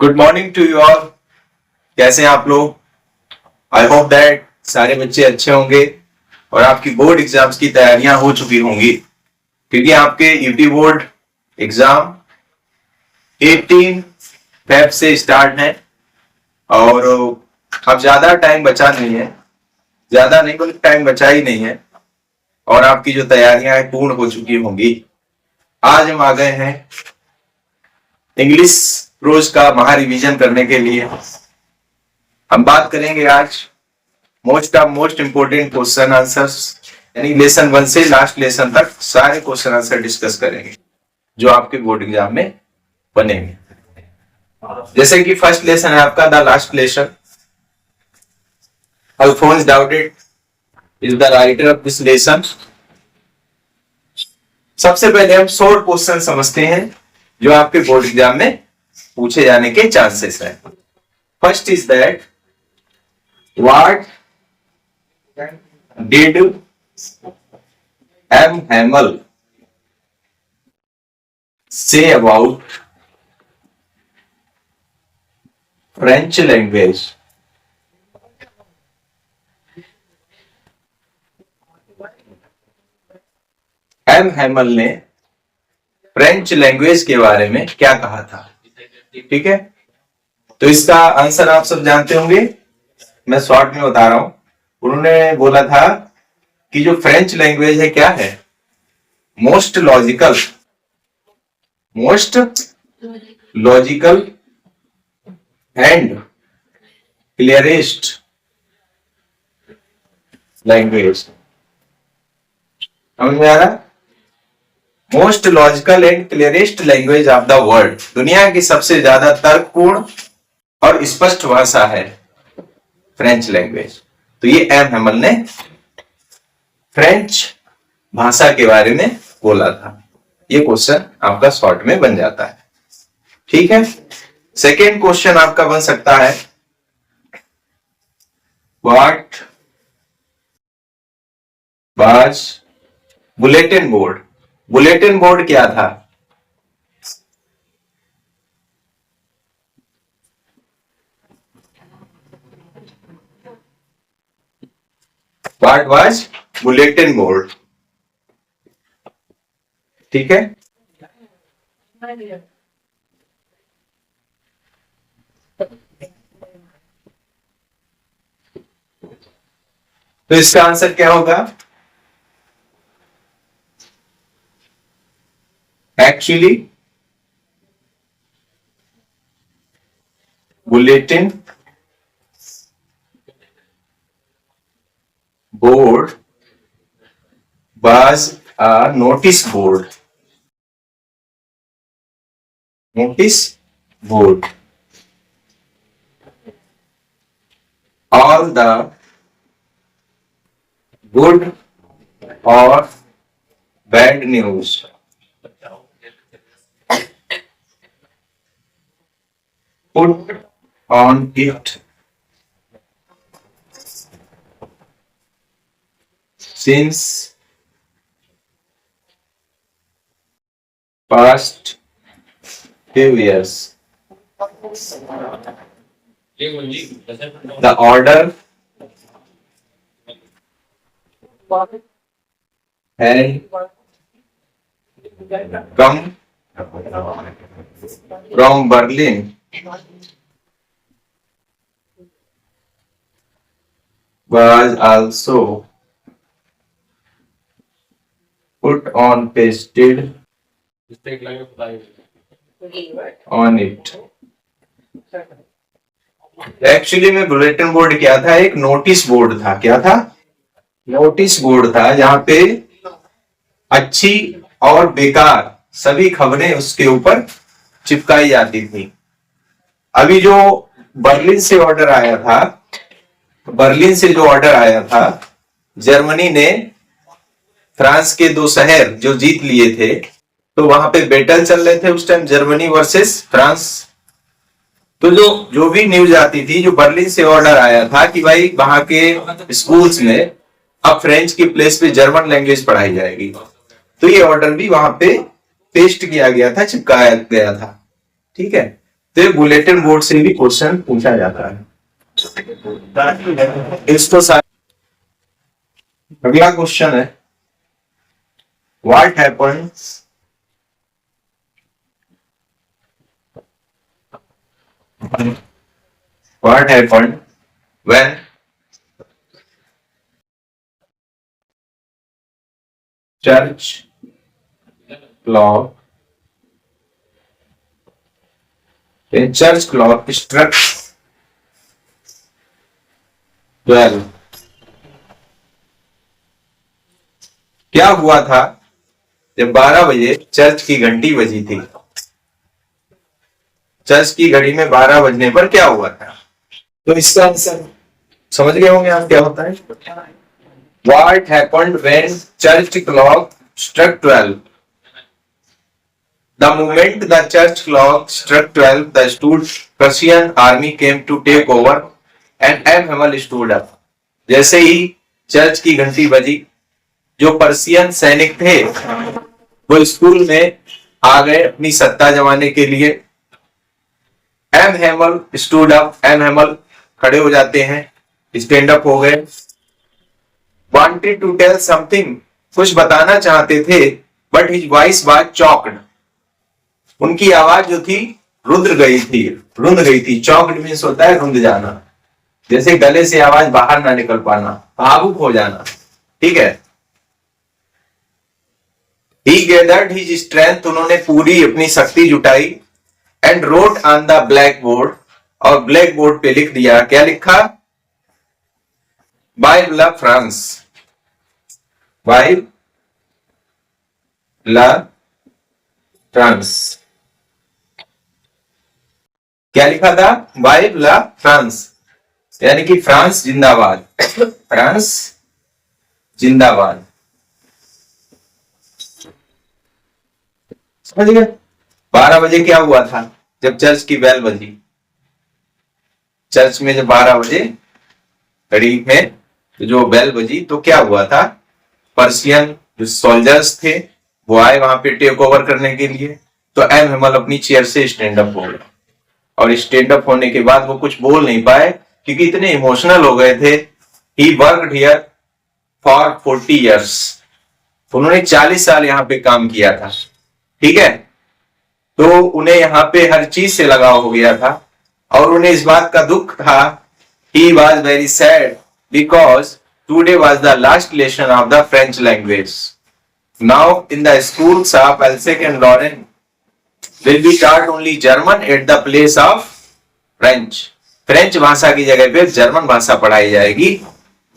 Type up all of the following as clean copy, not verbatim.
Good morning to you all. कैसे हैं आप लोग? आई होप दैट सारे बच्चे अच्छे होंगे और आपकी बोर्ड एग्जाम्स की तैयारियां हो चुकी होंगी, क्योंकि आपके यूपी बोर्ड एग्जाम 18 फेब से स्टार्ट है और अब ज्यादा टाइम बचा नहीं है, ज्यादा नहीं बल्कि टाइम बचा ही नहीं है और आपकी जो तैयारियां हैं पूर्ण हो चुकी होंगी। आज हम आ गए हैं इंग्लिश प्रोज का महा रिवीजन करने के लिए। हम बात करेंगे आज मोस्ट इंपोर्टेंट क्वेश्चन आंसर्स, यानी लेसन 1 से लास्ट लेसन तक सारे क्वेश्चन आंसर डिस्कस करेंगे जो आपके बोर्ड एग्जाम में बनेंगे। जैसे कि फर्स्ट लेसन है आपका the last lesson. Alphonse Daudet is the writer of this lesson. सबसे पहले हम शॉर्ट क्वेश्चन समझते हैं जो आपके बोर्ड एग्जाम में पूछे जाने के चांसेस है। First is that what did M Hamel say about French language? M Hamel ने फ्रेंच लैंग्वेज के बारे में क्या कहा था? ठीक है, तो इसका आंसर आप सब जानते होंगे, मैं शॉर्ट में बता रहा हूं। उन्होंने बोला था कि जो फ्रेंच लैंग्वेज है क्या है? Most logical and clearest language. समझ में आ रहा? Most logical and clearest language of the world, दुनिया की सबसे ज्यादा तर्कपूर्ण और स्पष्ट भाषा है फ्रेंच लैंग्वेज। तो ये एम हैमल ने फ्रेंच भाषा के बारे में बोला था। ये क्वेश्चन आपका शॉर्ट में बन जाता है। ठीक है, सेकेंड क्वेश्चन आपका बन सकता है what was bulletin board? Bulletin board क्या था? What was bulletin board? ठीक है, तो इसका आंसर क्या होगा? Actually bulletin board was a notice board. Notice board. All the good or bad news put on it since past few years. The order had come from Berlin was also put on pasted on it. Actually में bulletin board क्या था? एक notice board था। क्या था? Notice board था जहां पे अच्छी और बेकार सभी खबरें उसके ऊपर चिपकाई जाती थी। अभी जो बर्लिन से ऑर्डर आया था, बर्लिन से जो ऑर्डर आया था, जर्मनी ने फ्रांस के 2 शहर जो जीत लिए थे, तो वहां पे बैटल चल रहे थे उस टाइम, जर्मनी वर्सेस फ्रांस। तो जो भी न्यूज आती थी, जो बर्लिन से ऑर्डर आया था कि भाई वहां के स्कूल्स में अब फ्रेंच की प्लेस पे जर्मन लैंग्वेज पढ़ाई जाएगी, तो ये ऑर्डर भी वहां पे पेस्ट किया गया था, चिपकाया गया था। ठीक है, तो ये बुलेटिन बोर्ड से भी क्वेश्चन पूछा जाता है इसको। अगला क्वेश्चन है what happens what happened when church clock when church clock struck 12। क्या हुआ था जब 12 बजे चर्च की घंटी बजी थी? चर्च की घड़ी में 12 बजने पर क्या हुआ था? तो इसका आंसर समझ गए होंगे आप क्या होता है। What happened when church clock struck 12? The moment the church clock struck 12, the Prussian army came to take over and Hamel stood up. जैसे ही चर्च की घंटी बजी, जो पर्शियन सैनिक थे वो स्कूल में आ गए अपनी सत्ता जमाने के लिए। M Hemal stood up, M Hemal खड़े हो जाते हैं, स्टैंड अप हो गए। wanted to tell something, कुछ बताना चाहते थे, but his voice was choked, उनकी आवाज जो थी रुंध गई थी। चौकड मीन्स होता है रुंध जाना, जैसे गले से आवाज बाहर ना निकल पाना, भावुक हो जाना, ठीक है। He gathered his strength, उन्होंने पूरी अपनी शक्ति जुटाई, and wrote on the blackboard, और ब्लैक बोर्ड पे लिख दिया। क्या लिखा? Vive la France, Vive la France। क्या लिखा था? Vive la France, यानी कि फ्रांस जिंदाबाद, फ्रांस जिंदाबाद। समझ गए? 12 बजे क्या हुआ था जब चर्च की बेल बजी? चर्च में जब 12 बजे घड़ी में जो बेल बजी तो क्या हुआ था? पर्शियन जो सोल्जर्स थे वो आए वहां पे टेक ओवर करने के लिए। तो एम हेमल अपनी चेयर से स्टैंड अप हो गए, और स्टैंड अप होने के बाद वो कुछ बोल नहीं पाए क्योंकि इतने इमोशनल हो गए थे। He worked here for 40 years, उन्होंने 40 साल यहाँ पे काम किया था, ठीक है। तो उन्हें यहाँ पे हर चीज से लगाव हो गया था, और उन्हें इस बात का दुख था। He was very sad because today was the last lesson of the French language. Now in the schools of Alsace and Lorraine will be taught only German at the place of French. French भाषा की जगह पे German भाषा पढ़ाई जाएगी।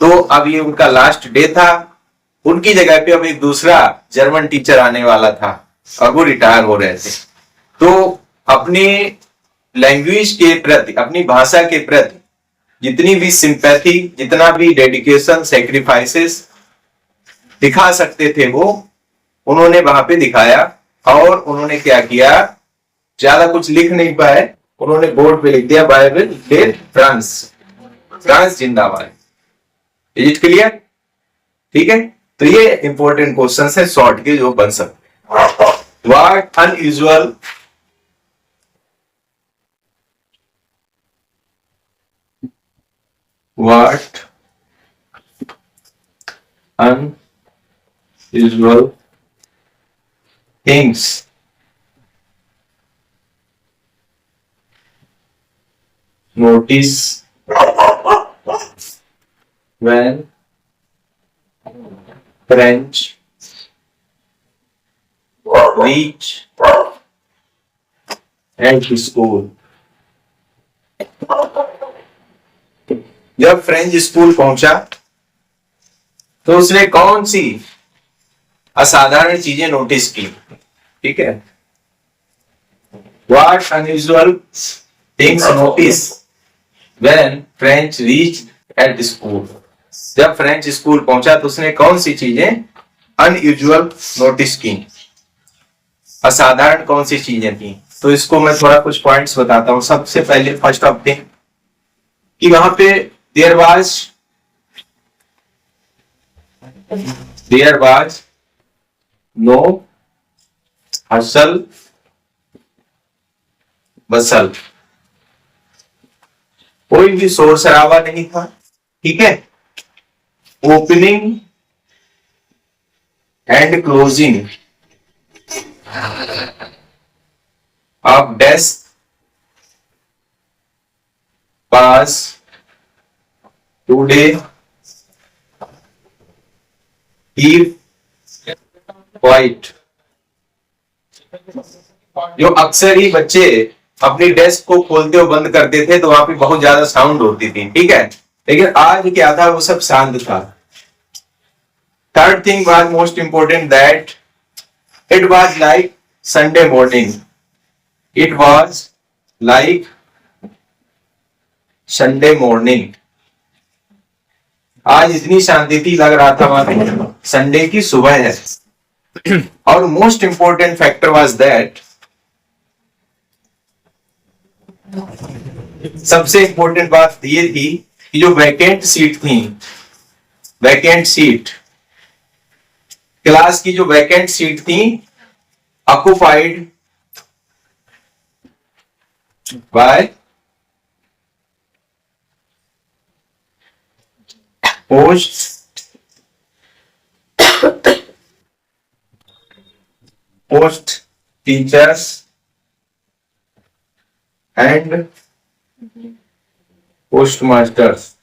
तो अब ये उनका लास्ट डे था, उनकी जगह पे अब एक दूसरा जर्मन टीचर आने वाला था और वो रिटायर हो रहे थे। तो अपनी लैंग्वेज के प्रति, अपनी भाषा के प्रति जितनी भी सिंपैथी, जितना भी डेडिकेशन, सैक्रिफाइसेस दिखा सकते थे वो उन्होंने वहां पे दिखाया। और उन्होंने क्या किया? ज्यादा कुछ लिख नहीं पाए, उन्होंने बोर्ड पे लिख दिया बाइबल डे फ्रांस, फ्रांस जिंदाबाद। Is it clear? ठीक है। तो ये इंपॉर्टेंट क्वेश्चन है शॉर्ट के जो बन सकते। What unusual What unusual things notice when French reach at school? जब फ्रेंच स्कूल पहुंचा तो उसने कौन सी असाधारण चीजें नोटिस की? ठीक है। What unusual things noticed when French reached at school? जब फ्रेंच स्कूल पहुंचा तो उसने कौन सी चीजें अनयूजुअल नोटिस की? असाधारण कौन सी चीजें थी? तो इसको मैं थोड़ा कुछ पॉइंट्स बताता हूं। सबसे पहले फर्स्ट ऑफ थिंग कि वहां पे there was no hustle bustle, कोई भी शोर शराबा नहीं था, ठीक है। Opening and closing of desk pass today keep quiet. जो अक्सर ही बच्चे अपनी डेस्क को खोलते और बंद करते थे तो वहां पे बहुत ज्यादा साउंड होती थी, ठीक है। लेकिन आज क्या था, वो सब शांत था। Third thing was most important that it was like Sunday morning. It was like Sunday morning. आज इतनी शांति थी, लग रहा था वहां संडे की सुबह है। और most important factor was that, सबसे इंपॉर्टेंट बात ये थी कि जो वैकेंट सीट थी, वैकेंट सीट, क्लास की जो वैकेंट सीट थी, occupied by post teachers and post masters.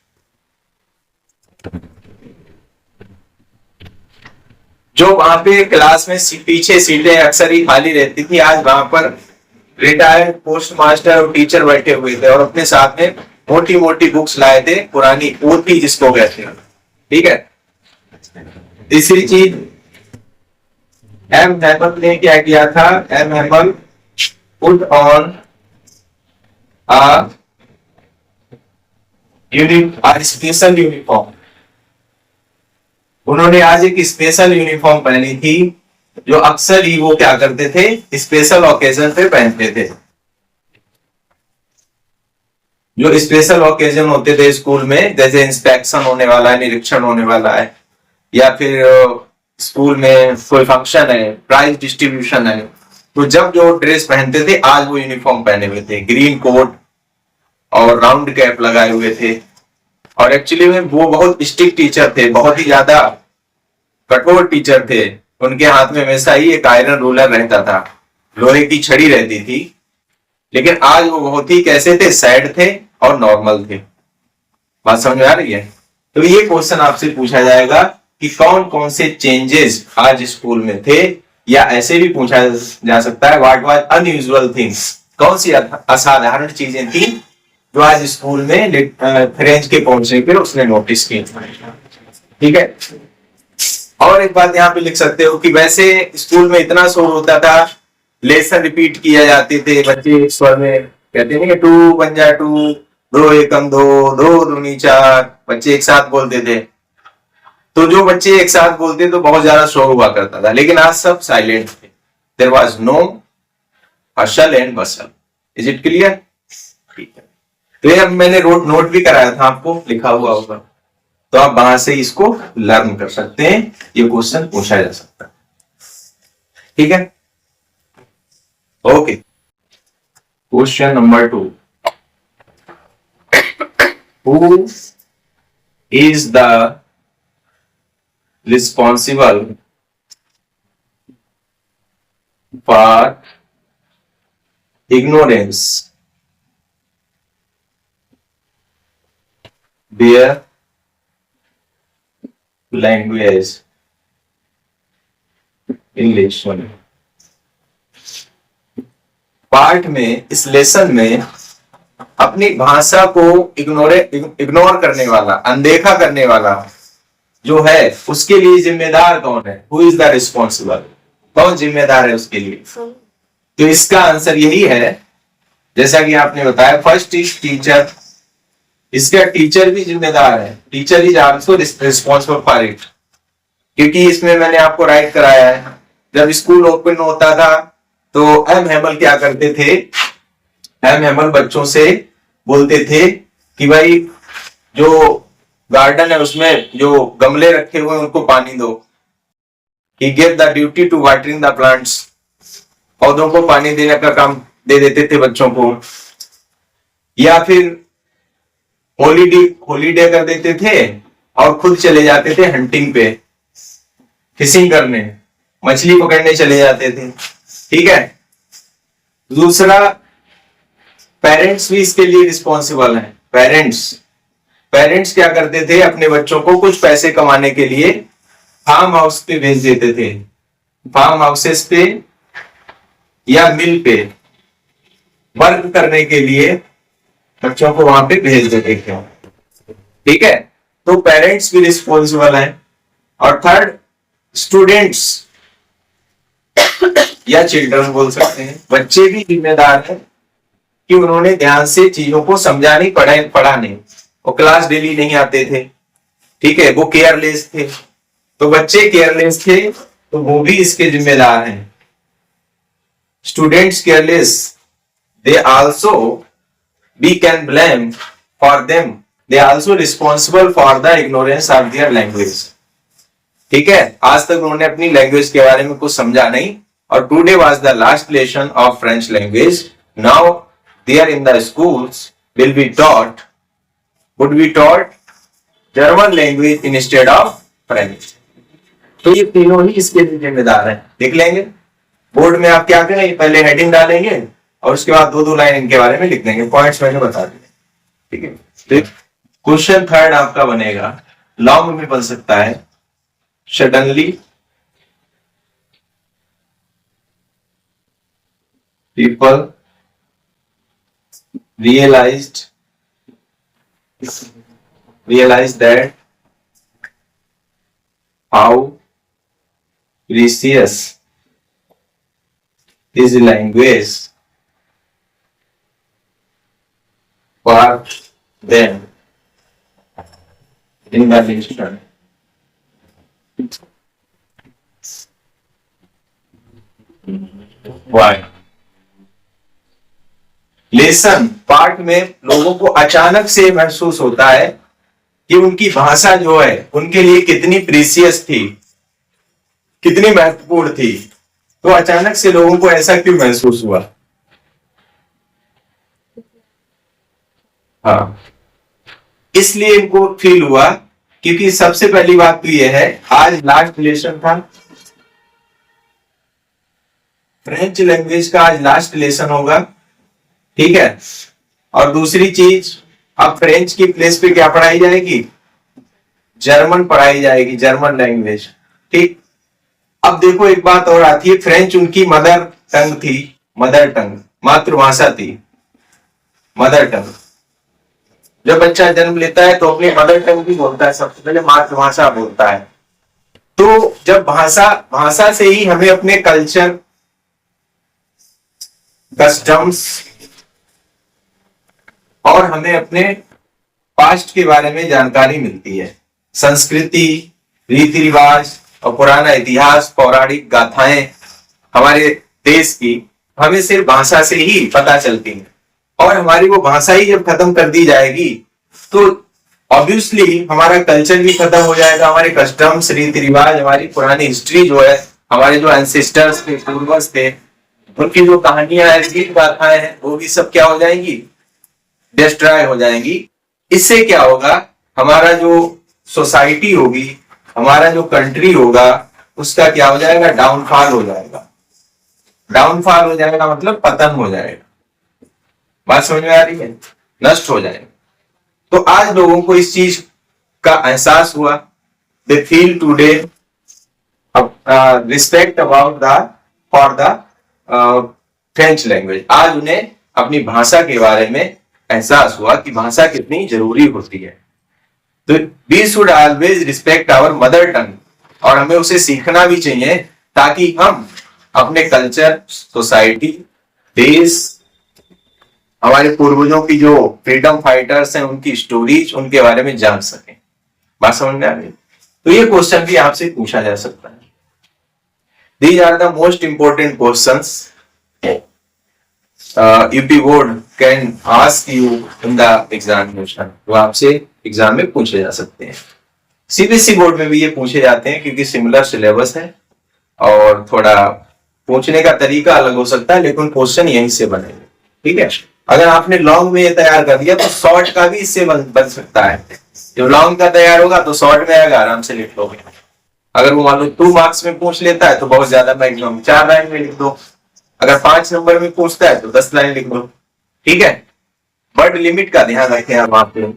जो वहां पे क्लास में पीछे सीटें अक्सर ही खाली रहती थी, आज वहां पर रिटायर्ड पोस्ट मास्टर और टीचर बैठे हुए थे और अपने साथ में मोटी मोटी बुक्स लाए थे, पुरानी पोथी जिसको कहते हैं, ठीक है। तीसरी चीज, एम हैमल ने क्या किया था, M Hamel put on special uniform. उन्होंने आज एक स्पेशल यूनिफॉर्म पहनी थी, जो अक्सर ही वो क्या करते थे, स्पेशल ओकेजन पे पहनते थे। जो स्पेशल ओकेजन होते थे स्कूल में, जैसे इंस्पेक्शन होने वाला है, निरीक्षण होने वाला है, या फिर स्कूल में कोई फंक्शन है, प्राइज डिस्ट्रीब्यूशन है, तो जब जो ड्रेस पहनते थे, आज वो यूनिफॉर्म पहने हुए थे, ग्रीन कोट और राउंड कैप लगाए हुए थे। और एक्चुअली में वो बहुत स्ट्रिक्ट टीचर थे, बहुत ही ज्यादा कठोर टीचर थे। उनके हाथ में हमेशा ही एक आयरन रूलर रहता था, लोहे की छड़ी रहती थी। लेकिन आज वो बहुत ही कैसे थे, सैड थे और नॉर्मल थे। बात समझ में आ रही है? तो ये क्वेश्चन आपसे पूछा जाएगा कि कौन कौन से चेंजेस आज स्कूल में थे, या ऐसे भी पूछा जा सकता है व्हाट वाज अनयूजुअल थिंग्स, कौन सी असाधारण चीजें थी जो आज स्कूल में फ्रेंच के पहुंचने पे उसने नोटिस की, ठीक है। और एक बात यहाँ पे लिख सकते हो कि वैसे स्कूल में इतना शोर होता था, लेसन रिपीट किया जाते थे, बच्चे स्वर में कहते हैं कि टू बन जा टू, दो एकम दो, दो दूनी चार, बच्चे एक साथ बोलते थे। तो जो बच्चे एक साथ बोलते तो बहुत ज्यादा शोर हुआ करता था, लेकिन आज सब साइलेंट थे। There was no hustle and bustle. Is it clear? ठीक है। तो ये मैंने नोट भी कराया था आपको, लिखा हुआ होगा, तो आप वहां से इसको लर्न कर सकते हैं। ये क्वेश्चन पूछा जा सकता है, ठीक है। Okay, question number 2, who is the responsible for ignorance their language English। Part में, इस लेसन में अपनी भाषा को इग्नोर करने वाला, अनदेखा करने वाला जो है, उसके लिए जिम्मेदार कौन है? हु इज द रिस्पॉन्सिबल, कौन जिम्मेदार है उसके लिए? तो इसका आंसर यही है, जैसा कि आपने बताया, फर्स्ट इज टीचर। इसका टीचर भी जिम्मेदार है, teacher is also responsible for it. क्योंकि इसमें मैंने आपको राइट कराया है, जब स्कूल ओपन होता था तो एम हैमल क्या करते थे, एम हैमल बच्चों से बोलते थे कि भाई जो गार्डन है उसमें जो गमले रखे हुए हैं उनको पानी दो। He gave the duty to watering the plants। पौधों को पानी देने का काम दे देते थे बच्चों को। या फिर हॉलीडे कर देते थे और खुद चले जाते थे हंटिंग पे, फिशिंग करने, मछली पकड़ने चले जाते थे। ठीक है। दूसरा, पेरेंट्स भी इसके लिए रिस्पॉन्सिबल हैं। पेरेंट्स क्या करते थे, अपने बच्चों को कुछ पैसे कमाने के लिए फार्म हाउस पे भेज देते थे, फार्म हाउसेस पे या मिल पे वर्क करने के लिए बच्चों को वहां पे भेज देते थे। ठीक है। तो पेरेंट्स भी रिस्पॉन्सिबल हैं। और थर्ड, स्टूडेंट्स या चिल्ड्रन बोल सकते हैं, बच्चे भी जिम्मेदार हैं कि उन्होंने ध्यान से चीजों को समझा नहीं, पढ़ा नहीं, वो क्लास डेली नहीं आते थे। ठीक है। वो केयरलेस थे। तो बच्चे केयरलेस थे तो वो भी इसके जिम्मेदार हैं। Students careless, they also we can blame for them, they are also responsible for the ignorance of their language। ठीक है। आज तक उन्होंने अपनी लैंग्वेज के बारे में कुछ समझा नहीं। और today was the last lesson of French language. Now there in the schools will be taught, would be taught German language instead of French. तो ये तीनों ही इसके जिम्मेदार हैं। देख लेंगे बोर्ड में, आप क्या करेंगे, पहले हेडिंग डालेंगे और उसके बाद दो लाइन इनके बारे में लिख देंगे, पॉइंट्स मैंने बता दिए। ठीक है। क्वेश्चन थर्ड आपका बनेगा, लॉन्ग में बन सकता है। Suddenly people realized that how precious is language for them in the lesson। Why? Lesson part में लोगों को अचानक से महसूस होता है कि उनकी भाषा जो है उनके लिए कितनी प्रीसियस थी, कितनी महत्वपूर्ण थी। तो अचानक से लोगों को ऐसा क्यों महसूस हुआ? हाँ, इसलिए इनको फील हुआ क्योंकि सबसे पहली बात तो यह है, आज लास्ट लेसन था फ्रेंच लैंग्वेज का, आज लास्ट लेसन होगा। ठीक है। और दूसरी चीज, अब फ्रेंच की प्लेस पे क्या पढ़ाई जाएगी? जर्मन पढ़ाई जाएगी, जर्मन लैंग्वेज। ठीक। अब देखो एक बात और आती है, फ्रेंच उनकी मदर टंग थी, मदर टंग, मातृभाषा थी, मदर टंग। जब बच्चा जन्म लेता है तो अपनी मदर टंग भी बोलता है, सबसे पहले मातृभाषा बोलता है। तो जब भाषा से ही हमें अपने कल्चर, कस्टम्स और हमें अपने पास्ट के बारे में जानकारी मिलती है, संस्कृति, रीति रिवाज और पुराना इतिहास, पौराणिक गाथाएं हमारे देश की हमें सिर्फ भाषा से ही पता चलती हैं। और हमारी वो भाषा ही जब खत्म कर दी जाएगी तो ऑब्वियसली हमारा कल्चर भी खत्म हो जाएगा, हमारे कस्टम्स, रीति रिवाज, हमारी पुरानी हिस्ट्री जो है, हमारे जो एंसेस्टर्स थे, पूर्वज थे, उनकी जो कहानियां हैं, गीत गाथाएं हैं, वो भी सब क्या हो जाएंगी? डिस्ट्रॉय हो जाएंगी। इससे क्या होगा? हमारा जो सोसाइटी होगी, हमारा जो कंट्री होगा, उसका क्या हो जाएगा? डाउनफॉल हो जाएगा। डाउनफॉल हो जाएगा मतलब पतन हो जाएगा। बात समझ में आ रही है? नष्ट हो जाएगा। तो आज लोगों को इस चीज का एहसास हुआ। They feel today respect about for the French language. आज उन्हें अपनी भाषा के बारे में एहसास हुआ कि भाषा कितनी जरूरी होती है। तो we should always respect our mother tongue, और हमें उसे सीखना भी चाहिए ताकि हम अपने कल्चर, सोसाइटी, देश, हमारे पूर्वजों की जो फ्रीडम फाइटर्स हैं उनकी स्टोरीज, उनके बारे में जान सकें। बात समझ में आ गई? तो ये क्वेश्चन भी आपसे पूछा जा सकता है। These are the most important questions UP board can ask you in the examination। वो आपसे एग्जाम में पूछे जा सकते हैं। सीबीएसई बोर्ड में भी ये पूछे जाते हैं क्योंकि सिमिलर सिलेबस है और थोड़ा पूछने का तरीका अलग हो सकता है, लेकिन क्वेश्चन यहीं से बनेंगे। ठीक है। अगर आपने लॉन्ग में ये तैयार कर दिया तो शॉर्ट का भी इससे बन सकता है। जो लॉन्ग का तैयार होगा तो शॉर्ट में आएगा, आराम से लिख लोगे। अगर वो मान लो 2 मार्क्स में पूछ लेता है तो बहुत ज्यादा, मैक्सिमम 4 लाइन में लिख दो। अगर 5 नंबर में पूछता है तो 10 लाइन लिख दो। ठीक है, वर्ड लिमिट का ध्यान रखें आप वहां पे।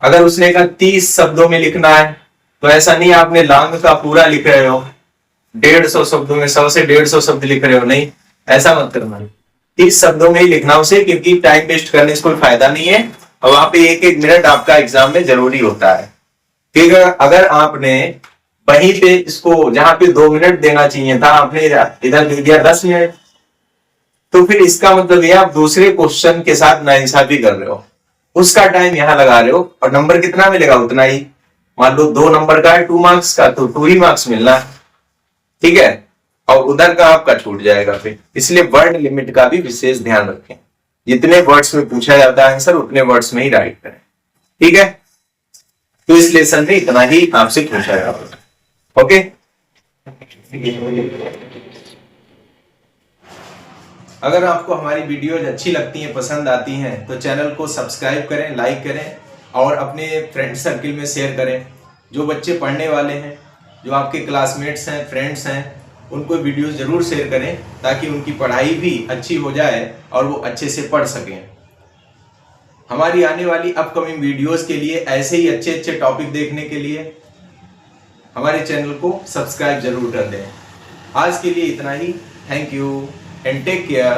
अगर उसने कहा 30 शब्दों में लिखना है तो ऐसा नहीं आपने लॉन्ग का पूरा लिख रहे हो, 150 शब्दों में 100 से 150 शब्द लिख रहे हो, नहीं, ऐसा मत करना। 30 शब्दों में ही लिखना उसे, क्योंकि टाइम वेस्ट करने से कोई फायदा नहीं है और वहां पे 1-1 मिनट आपका एग्जाम में जरूरी होता है। ठीक है, अगर आपने वहीं पे इसको जहां पे 2 मिनट देना चाहिए था आपने इधर दे दिया 10 मिनट, तो फिर इसका मतलब ये आप दूसरे क्वेश्चन के साथ नाइंसाफी कर रहे हो। उसका टाइम यहां लगा रहे हो और नंबर कितना मिलेगा उतना ही। मान लो 2 नंबर का है 2 मार्क्स का, तो 2 ही मार्क्स मिलना है। ठीक है, और उधर का आपका छूट जाएगा फिर। इसलिए वर्ड लिमिट का भी विशेष ध्यान रखें। जितने वर्ड्स में पूछा जाता है आंसर उतने वर्ड्स में ही राइट करें। ठीक है, तो इस लेसन में इतना ही आपसे पूछा जाएगा। ओके, अगर आपको हमारी वीडियोज अच्छी लगती हैं, पसंद आती हैं, तो चैनल को सब्सक्राइब करें, लाइक करें और अपने फ्रेंड सर्किल में शेयर करें। जो बच्चे पढ़ने वाले हैं, जो आपके क्लासमेट्स हैं, फ्रेंड्स हैं, उनको वीडियोस जरूर शेयर करें ताकि उनकी पढ़ाई भी अच्छी हो जाए और वो अच्छे से पढ़ सकें। हमारी आने वाली अपकमिंग वीडियोस के लिए, ऐसे ही अच्छे अच्छे टॉपिक देखने के लिए हमारे चैनल को सब्सक्राइब जरूर कर दें। आज के लिए इतना ही। Thank you and take care.